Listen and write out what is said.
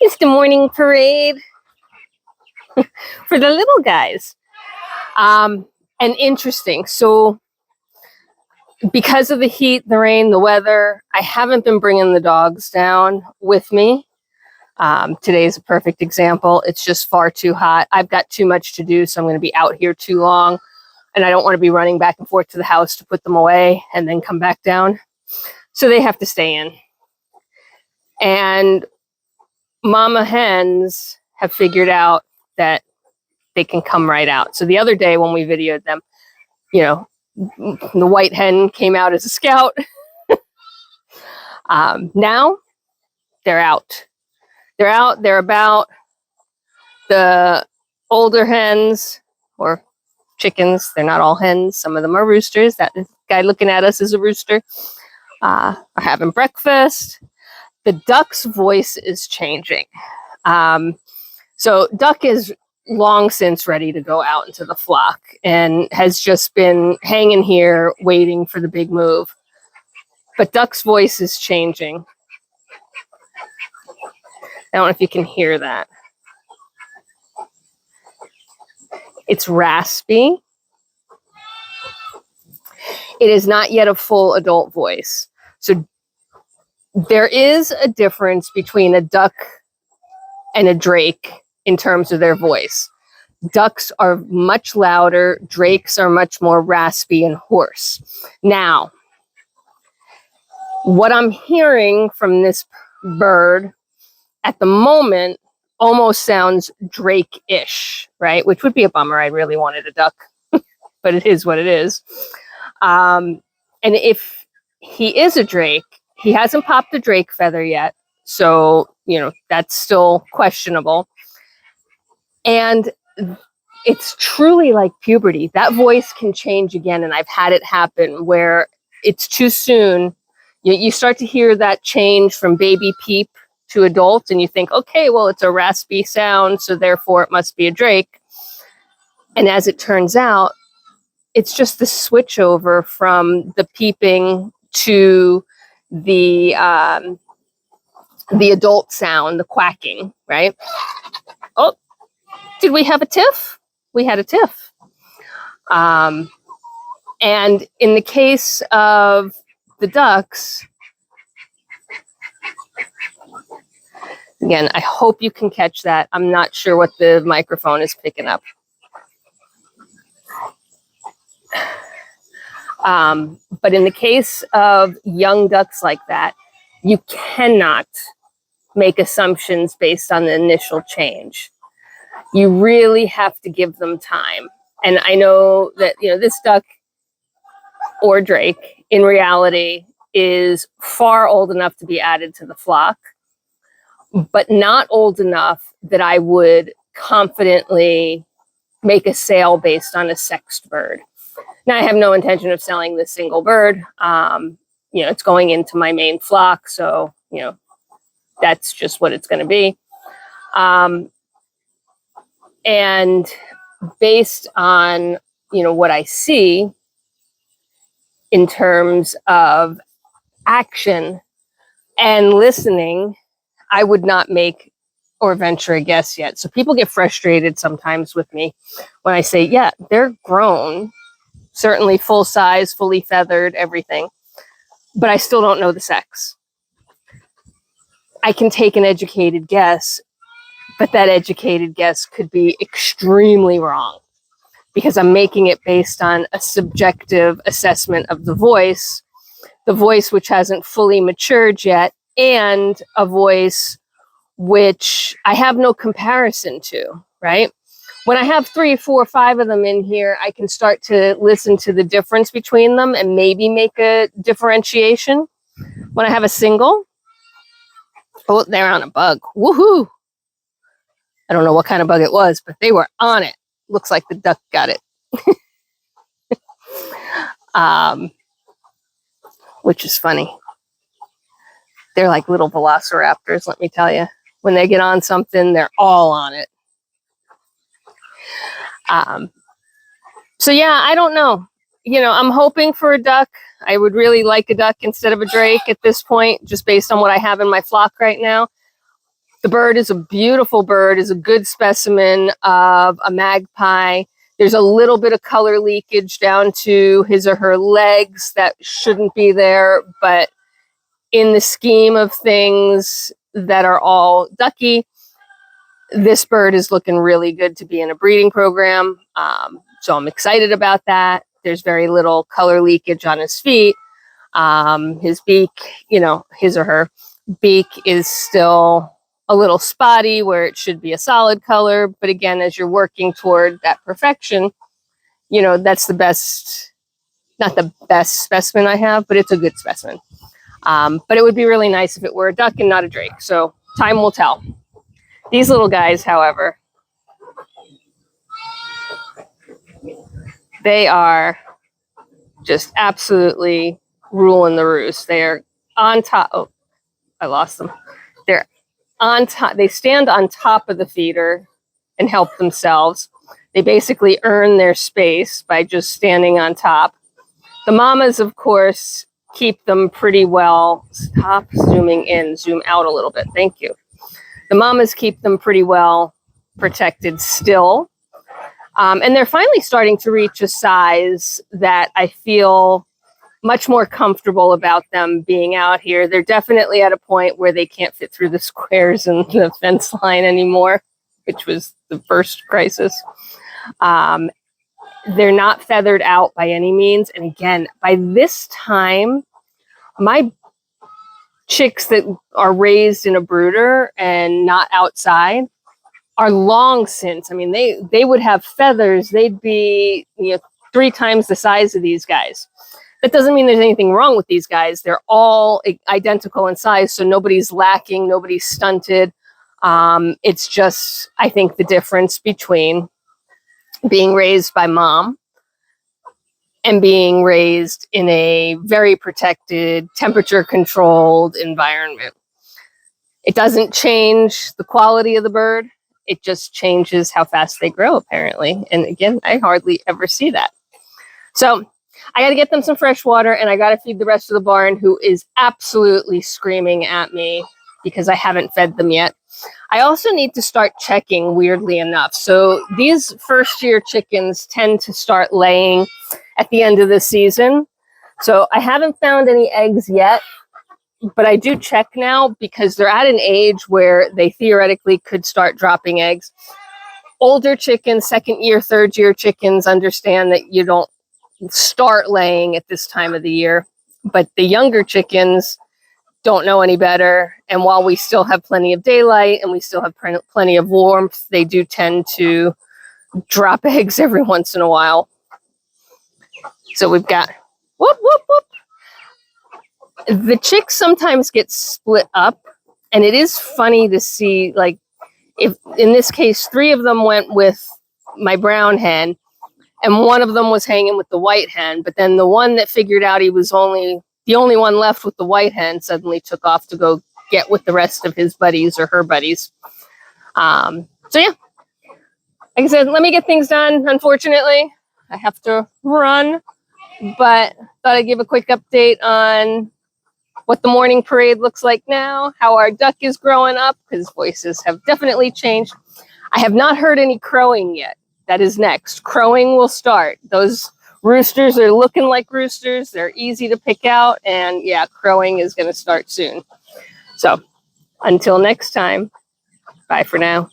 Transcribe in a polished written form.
It's the morning parade for the little guys. And interesting. So because of the heat, the rain, the weather, I haven't been bringing the dogs down with me. Today is a perfect example. It's just far too hot. I've got too much to do, so I'm going to be out here too long. And I don't want to be running back and forth to the house to put them away and then come back down. So they have to stay in. And mama hens have figured out that they can come right out. So the other day when we videoed them, you know, the white hen came out as a scout. Now they're out. They're out. They're about. The older hens or chickens, they're not all hens. Some of them are roosters. That guy looking at us is a rooster. Are having breakfast. The duck's voice is changing. So duck is long since ready to go out into the flock and has just been hanging here waiting for the big move. But duck's voice is changing. I don't know if you can hear that. It's raspy. It is not yet a full adult voice. So there is a difference between a duck and a drake in terms of their voice. Ducks are much louder. Drakes are much more raspy and hoarse. Now, what I'm hearing from this bird at the moment almost sounds drake-ish, right? Which would be a bummer. I really wanted a duck, but it is what it is. And if he is a drake, he hasn't popped the drake feather yet. So, you know, that's still questionable. And it's truly like puberty. That voice can change again. And I've had it happen where it's too soon. You start to hear that change from baby peep to adult, and you think, okay, well, it's a raspy sound, so therefore it must be a drake. And as it turns out, it's just the switch over from the peeping to the adult sound, the quacking, right? Oh, did we have a tiff? We had a tiff. And in the case of the ducks, again, I hope you can catch that. I'm not sure what the microphone is picking up. But in the case of young ducks like that, you cannot make assumptions based on the initial change. You really have to give them time. And I know that, you know, this duck or drake in reality is far old enough to be added to the flock, but not old enough that I would confidently make a sale based on a sexed bird. Now, I have no intention of selling this single bird. You know, it's going into my main flock, so, you know, that's just what it's going to be. And based on, you know, what I see in terms of action and listening, I would not make or venture a guess yet. So people get frustrated sometimes with me when I say, yeah, they're grown, certainly full size, fully feathered, everything, but I still don't know the sex. I can take an educated guess, but that educated guess could be extremely wrong because I'm making it based on a subjective assessment of the voice which hasn't fully matured yet, and a voice which I have no comparison to, right? When I have 3, 4, 5 of them in here, I can start to listen to the difference between them and maybe make a differentiation. When I have a single, oh, they're on a bug. Woohoo! I don't know what kind of bug it was, but they were on it. Looks like the duck got it. Which is funny. They're like little velociraptors, let me tell you. When they get on something, they're all on it. So yeah, I don't know. You know, I'm hoping for a duck. I would really like a duck instead of a drake at this point, just based on what I have in my flock right now. The bird is a beautiful bird, is a good specimen of a magpie. There's a little bit of color leakage down to his or her legs that shouldn't be there, but in the scheme of things that are all ducky, this bird is looking really good to be in a breeding program. So I'm excited about that. There's very little color leakage on his feet. His beak, his or her beak is still a little spotty where it should be a solid color. But again, as you're working toward that perfection, that's the best, not the best specimen I have, but it's a good specimen. But it would be really nice if it were a duck and not a drake. So time will tell. These little guys, however, they are just absolutely ruling the roost. They are on top. Oh, I lost them. They're on top. They stand on top of the feeder and help themselves. They basically earn their space by just standing on top. The mamas, of course, keep them pretty well. Stop zooming in, zoom out a little bit. Thank you. The mamas keep them pretty well protected still. And they're finally starting to reach a size that I feel much more comfortable about them being out here. They're definitely at a point where they can't fit through the squares and the fence line anymore, which was the first crisis. They're not feathered out by any means. And again, by this time, my chicks that are raised in a brooder and not outside are long since. I mean, they would have feathers. They'd be 3 times the size of these guys. That doesn't mean there's anything wrong with these guys. They're all identical in size, so nobody's lacking, nobody's stunted. It's just, I think, the difference between being raised by mom and being raised in a very protected, temperature-controlled environment. It doesn't change the quality of the bird. It just changes how fast they grow, apparently. And again, I hardly ever see that. So I got to get them some fresh water, and I got to feed the rest of the barn, who is absolutely screaming at me because I haven't fed them yet. I also need to start checking, weirdly enough. So these first-year chickens tend to start laying at the end of the season. So I haven't found any eggs yet, but I do check now because they're at an age where they theoretically could start dropping eggs. Older chickens, second-year, third-year chickens understand that you don't start laying at this time of the year, but the younger chickens don't know any better. And while we still have plenty of daylight and we still have plenty of warmth, they do tend to drop eggs every once in a while. So we've got whoop, whoop, whoop. The chicks sometimes get split up, and it is funny to see, like, if in this case 3 of them went with my brown hen and 1 of them was hanging with the white hen, but then the one that figured out he was the only one left with the white hen suddenly took off to go get with the rest of his buddies or her buddies. So yeah, like I said, let me get things done. Unfortunately, I have to run, but thought I'd give a quick update on what the morning parade looks like now, how our duck is growing up, because voices have definitely changed. I have not heard any crowing yet. That is next. Crowing will start. Those roosters are looking like roosters. They're easy to pick out. And yeah, crowing is going to start soon. So until next time, bye for now.